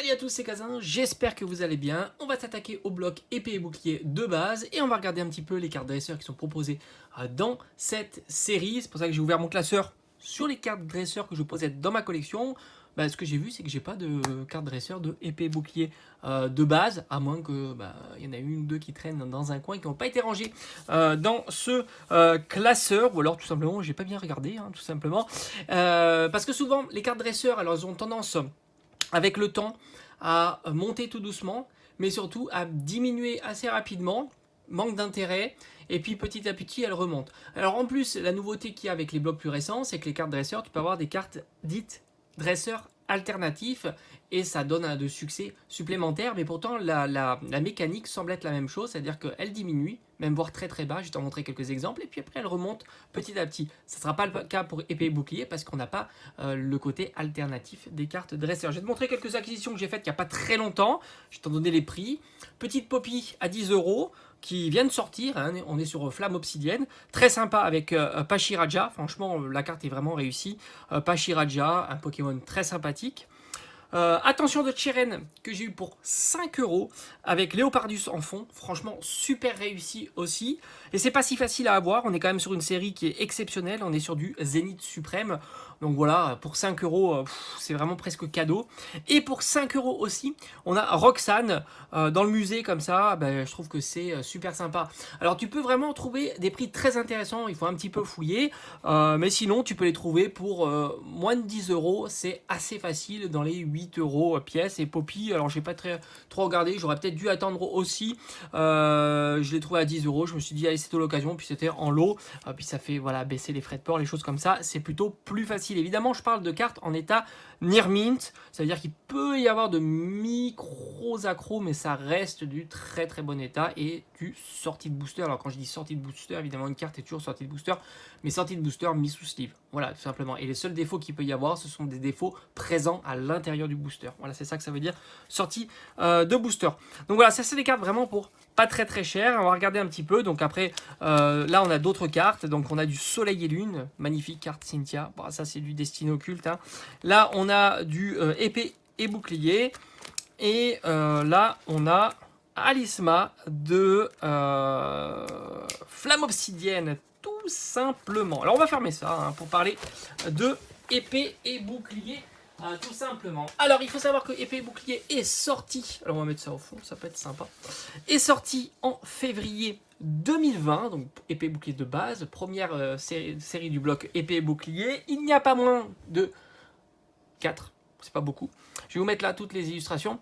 Salut à tous, c'est Kazin, j'espère que vous allez bien. On va s'attaquer au bloc épée et bouclier de base et on va regarder un petit peu les cartes dresseurs qui sont proposées dans cette série. C'est pour ça que j'ai ouvert mon classeur sur les cartes dresseurs que je possède dans ma collection. Ce que j'ai vu, c'est que j'ai pas de cartes dresseurs de épée et bouclier de base, à moins que y en a une ou deux qui traînent dans un coin et qui n'ont pas été rangées dans ce classeur, ou alors tout simplement j'ai pas bien regardé, tout simplement. Parce que souvent les cartes dresseurs, alors elles ont tendance avec le temps à monter tout doucement, mais surtout à diminuer assez rapidement, manque d'intérêt, et puis petit à petit elle remonte. Alors en plus, la nouveauté qu'il y a avec les blocs plus récents, c'est que les cartes dresseurs, tu peux avoir des cartes dites dresseurs alternatifs, et ça donne un de succès supplémentaire, mais pourtant la mécanique semble être la même chose, c'est-à-dire qu'elle diminue, même voire très très bas, je vais t'en montrer quelques exemples, et puis après elle remonte petit à petit. Ça ne sera pas le cas pour épée et bouclier, parce qu'on n'a pas le côté alternatif des cartes dresseurs. Je vais te montrer quelques acquisitions que j'ai faites il n'y a pas très longtemps, je vais t'en donner les prix. Petite Poppy à 10 € qui vient de sortir, on est sur Flamme Obsidienne, très sympa avec Pachiraja, franchement la carte est vraiment réussie. Pachiraja, un Pokémon très sympathique. Attention de Cheren que j'ai eu pour 5 € avec Léopardus en fond, franchement super réussi aussi. Et c'est pas si facile à avoir, on est quand même sur une série qui est exceptionnelle, on est sur du Zénith suprême. Donc voilà, pour 5 €, c'est vraiment presque cadeau. Et pour 5 € aussi, on a Roxane dans le musée comme ça, je trouve que c'est super sympa. Alors tu peux vraiment trouver des prix très intéressants, il faut un petit peu fouiller. Mais sinon, tu peux les trouver pour moins de 10 €, c'est assez facile dans les 8 € pièce. Et Poppy, alors j'ai pas trop regardé, j'aurais peut-être dû attendre aussi. Je l'ai trouvé à 10 €, je me suis dit allez c'est l'occasion, puis c'était en lot, puis ça fait voilà baisser les frais de port, les choses comme ça, c'est plutôt plus facile. Évidemment je parle de cartes en état near mint, ça veut dire qu'il peut y avoir de micros accros, mais ça reste du très très bon état et du sortie de booster. Alors quand je dis sortie de booster, évidemment une carte est toujours sortie de booster, mais sortie de booster mis sous sleeve, voilà tout simplement. Et les seuls défauts qu'il peut y avoir, ce sont des défauts présents à l'intérieur du booster. Voilà, c'est ça que ça veut dire sortie de booster. Donc voilà, ça c'est des cartes vraiment pour pas très très cher. On va regarder un petit peu. Donc après, là on a d'autres cartes. Donc on a du Soleil et Lune, magnifique carte Cynthia. Bon, ça c'est du Destin Occulte. Là on a du épée et bouclier. Et là on a Alisma de Flamme Obsidienne, tout simplement. Alors on va fermer ça pour parler de épée et bouclier. Tout simplement. Alors il faut savoir que épée et bouclier est sorti, alors on va mettre ça au fond, ça peut être sympa, est sorti en février 2020, donc épée et bouclier de base, première série du bloc épée et bouclier. Il n'y a pas moins de 4, c'est pas beaucoup. Je vais vous mettre là toutes les illustrations.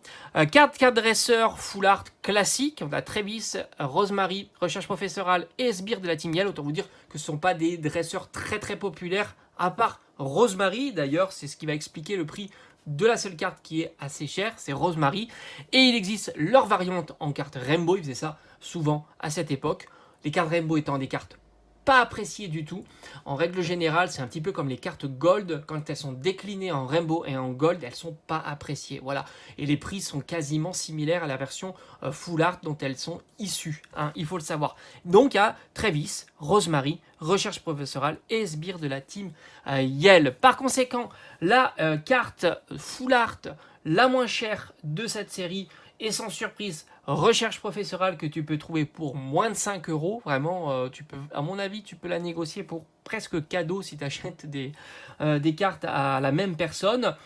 Carte dresseur full art classique. On a Travis, Rosemary, Recherche Professorale et Sbire de la Team Yell. Autant vous dire que ce ne sont pas des dresseurs très très populaires, à part Rosemary. D'ailleurs, c'est ce qui va expliquer le prix de la seule carte qui est assez chère, c'est Rosemary. Et il existe leur variante en carte Rainbow. Ils faisaient ça souvent à cette époque. Les cartes Rainbow étant des cartes pas appréciées du tout. En règle générale, c'est un petit peu comme les cartes Gold, quand elles sont déclinées en Rainbow et en Gold, elles sont pas appréciées. Voilà. Et les prix sont quasiment similaires à la version Full Art dont elles sont issues. Il faut le savoir. Donc à Travis, Rosemary, Recherche Professorale et Sbire de la Team Yell. Par conséquent, la carte Full Art la moins chère de cette série et sans surprise, Recherche Professorale que tu peux trouver pour moins de 5 €. Vraiment, tu peux, à mon avis, tu peux la négocier pour presque cadeau si tu achètes des cartes à la même personne.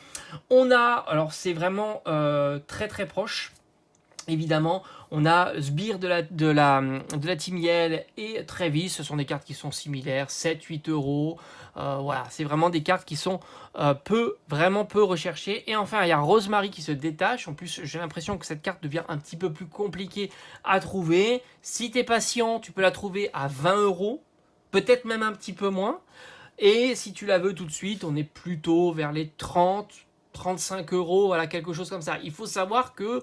On a, alors c'est vraiment très très proche. Évidemment, on a Sbire de la Team Yell et Travis, ce sont des cartes qui sont similaires, 7-8 €. Voilà, c'est vraiment des cartes qui sont vraiment peu recherchées. Et enfin, il y a Rosemary qui se détache. En plus, j'ai l'impression que cette carte devient un petit peu plus compliquée à trouver. Si tu es patient, tu peux la trouver à 20 €, peut-être même un petit peu moins. Et si tu la veux tout de suite, on est plutôt vers les 35 €, voilà, quelque chose comme ça. Il faut savoir que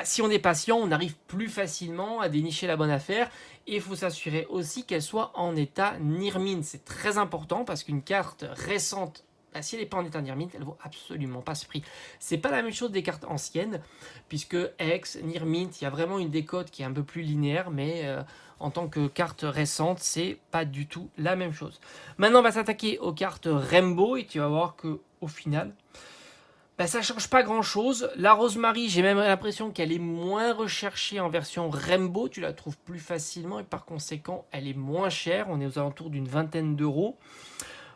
si on est patient, on arrive plus facilement à dénicher la bonne affaire. Et il faut s'assurer aussi qu'elle soit en état near mint. C'est très important parce qu'une carte récente, si elle n'est pas en état near mint, elle ne vaut absolument pas ce prix. C'est pas la même chose des cartes anciennes, puisque ex, near mint, il y a vraiment une décote qui est un peu plus linéaire, mais en tant que carte récente, c'est pas du tout la même chose. Maintenant, on va s'attaquer aux cartes Rainbow et tu vas voir que au final, Bah, ça change pas grand chose. La Rosemary, j'ai même l'impression qu'elle est moins recherchée en version Rainbow. Tu la trouves plus facilement et par conséquent, elle est moins chère. On est aux alentours d'une vingtaine d'euros.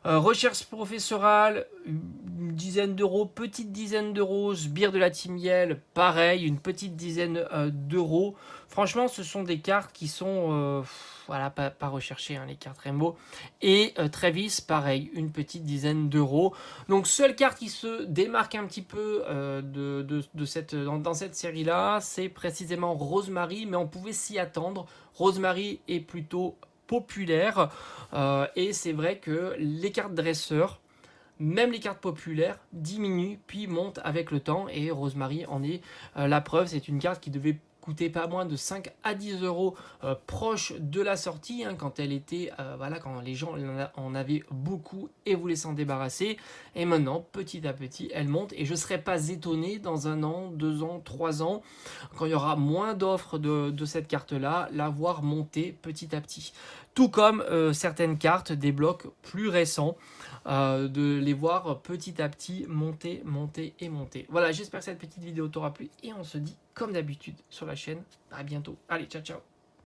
Recherche professorale, une dizaine d'euros, petite dizaine d'euros. Sbire de la Timiel, pareil, une petite dizaine d'euros. Franchement, ce sont des cartes qui sont voilà, pas recherchées, hein, les cartes Rainbow. Et Travis, pareil, une petite dizaine d'euros. Donc, seule carte qui se démarque un petit peu dans cette série-là, c'est précisément Rosemary, mais on pouvait s'y attendre. Rosemary est plutôt populaire et c'est vrai que les cartes dresseurs, même les cartes populaires, diminuent puis montent avec le temps et Rosemary en est la preuve. C'est une carte qui devait coûter pas moins de 5 à 10 euros proche de la sortie, hein, quand elle était, voilà, quand les gens en avaient beaucoup et voulaient s'en débarrasser. Et maintenant, petit à petit, elle monte et je ne serais pas étonné dans 1 an, 2 ans, 3 ans, quand il y aura moins d'offres de cette carte-là, la voir monter petit à petit. Tout comme certaines cartes des blocs plus récents, de les voir petit à petit monter, monter et monter. Voilà, j'espère que cette petite vidéo t'aura plu et on se dit comme d'habitude sur la chaîne. À bientôt. Allez, ciao, ciao.